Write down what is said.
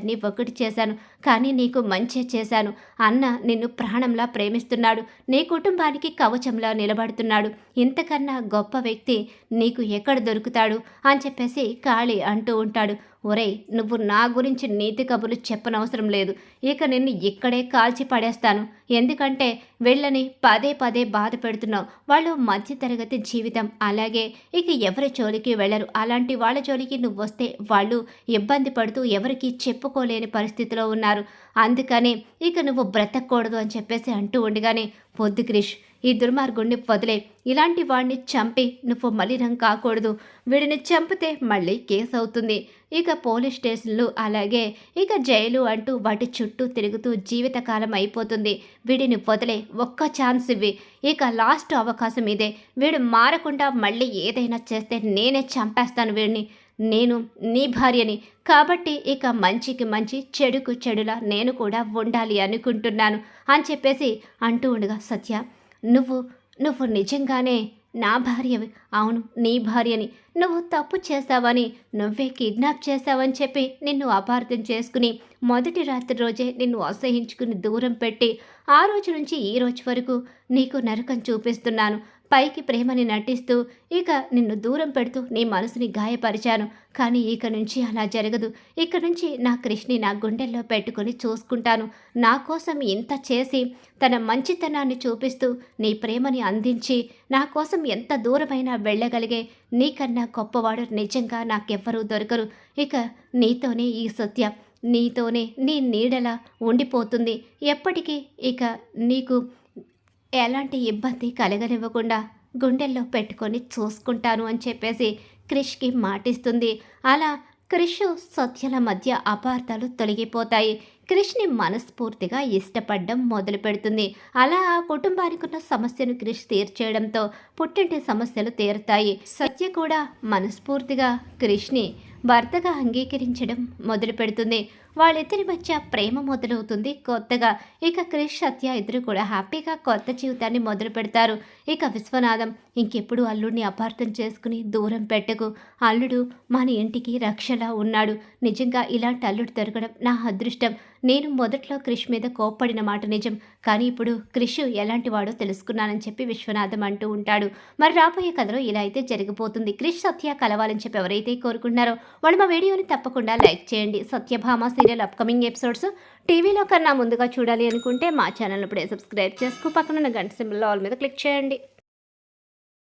నీ ఒకటి చేశాను, కానీ నీకు మంచే చేశాను. అన్న నిన్ను ప్రాణంలా ప్రేమిస్తున్నాడు, నీ కుటుంబానికి కవచంలా నిలబడుతున్నాడు. ఇంతకన్నా గొప్ప వ్యక్తి నీకు ఎక్కడ దొరుకుతాడు అని చెప్పేసి కాళీ అంటూ ఉంటాడు. ఒరేయ్, నువ్వు నా గురించి నీతి కబుర్లు చెప్పనవసరం లేదు. ఇక నిన్ను ఇక్కడే కాల్చి పడేస్తాను. ఎందుకంటే వీళ్ళని పదే పదే బాధ పెడుతున్నావు. వాళ్ళు మధ్యతరగతి జీవితం, అలాగే ఇక ఎవరి జోలికి వెళ్ళరు. అలాంటి వాళ్ళ జోలికి నువ్వు వస్తే వాళ్ళు ఇబ్బంది పడుతూ ఎవరికి చెప్పుకోలేని పరిస్థితిలో ఉన్నారు. అందుకని ఇక నువ్వు బ్రతకూడదు అని చెప్పేసి అంటూ ఉండగానే, పొద్దు క్రిష్, ఈ దుర్మార్గుణ్ణి వదిలే. ఇలాంటి వాడిని చంపి నువ్వు మలినం కాకూడదు. వీడిని చంపితే మళ్ళీ కేసు అవుతుంది. ఇక పోలీస్ స్టేషన్లు, అలాగే ఇక జైలు అంటూ వాటి చుట్టూ తిరుగుతూ జీవితకాలం అయిపోతుంది. వీడిని వదిలే, ఒక్క ఛాన్స్ ఇవ్వి. ఇక లాస్ట్ అవకాశం ఇదే. వీడు మారకుండా మళ్ళీ ఏదైనా చేస్తే నేనే చంపేస్తాను వీడిని. నేను నీ భార్యని కాబట్టి ఇక మంచికి మంచి, చెడుకు చెడులా నేను కూడా ఉండాలి అనుకుంటున్నాను అని చెప్పేసి అంటూ ఉండగా, సత్య, నువ్వు నిజంగానే నా భార్యవి. అవును, నీ భార్యని. నువ్వు తప్పు చేశావని, నువ్వే కిడ్నాప్ చేశావని చెప్పి నిన్ను అపార్థం చేసుకుని మొదటి రాత్రి రోజే నిన్ను అసహించుకుని దూరం పెట్టి ఆ రోజు నుంచి ఈ రోజు వరకు నీకు నరకం చూపిస్తున్నాను. పైకి ప్రేమని నటిస్తూ ఇక నిన్ను దూరం పెడుతూ నీ మనసుని గాయపరిచాను. కానీ ఇక నుంచి అలా జరగదు. ఇక నుంచి నా కృష్ణని నా గుండెల్లో పెట్టుకొని చూసుకుంటాను. నా కోసం ఇంత చేసి తన మంచితనాన్ని చూపిస్తూ నీ ప్రేమని అందించి నా కోసం ఎంత దూరమైనా వెళ్ళగలిగే నీకన్నా గొప్పవాడు నిజంగా నాకెవ్వరూ దొరకరు. ఇక నీతోనే ఈ సత్య, నీతోనే నీ నీడలా ఉండిపోతుంది. ఎప్పటికీ ఇక నీకు ఎలాంటి ఇబ్బంది కలగనివ్వకుండా గుండెల్లో పెట్టుకొని చూసుకుంటాను అని చెప్పేసి క్రిష్కి మాటిస్తుంది. అలా క్రిష్ సత్యల మధ్య అపార్థాలు తొలగిపోతాయి. క్రిష్ని మనస్ఫూర్తిగా ఇష్టపడడం మొదలు పెడుతుంది. అలా ఆ కుటుంబానికి ఉన్న సమస్యను క్రిష్ తీర్చేయడంతో పుట్టింటి సమస్యలు తీరుతాయి. సత్య కూడా మనస్ఫూర్తిగా క్రిష్ని భర్తగా అంగీకరించడం మొదలు పెడుతుంది. వాళ్ళిద్దరి మధ్య ప్రేమ మొదలవుతుంది కొత్తగా. ఇక క్రిష్, సత్య ఇద్దరు కూడా హ్యాపీగా కొత్త జీవితాన్ని మొదలు పెడతారు. ఇక విశ్వనాథం, ఇంకెప్పుడు అల్లుడిని అపార్థం చేసుకుని దూరం పెట్టకు. అల్లుడు మన ఇంటికి రక్షలా ఉన్నాడు. నిజంగా ఇలాంటి అల్లుడు దొరకడం నా అదృష్టం. నేను మొదట్లో క్రిష్ మీద కోప్పడిన మాట నిజం, కానీ ఇప్పుడు క్రిష్ ఎలాంటి వాడో తెలుసుకున్నానని చెప్పి విశ్వనాథం అంటూ ఉంటాడు. మరి రాబోయే కథలో ఇలా అయితే జరిగిపోతుంది. క్రిష్, సత్య కలవాలని చెప్పి ఎవరైతే కోరుకుంటున్నారో వాళ్ళు మా వీడియోని తప్పకుండా లైక్ చేయండి. సత్యభామ సీరియల్ అప్కమింగ్ ఎపిసోడ్స్ టీవీలో కన్నా ముందుగా చూడాలి అనుకుంటే మా ఛానల్ ఇప్పుడే సబ్స్క్రైబ్ చేసుకు పక్కన గంట సింబల్ ఆల్ మీద క్లిక్ చేయండి.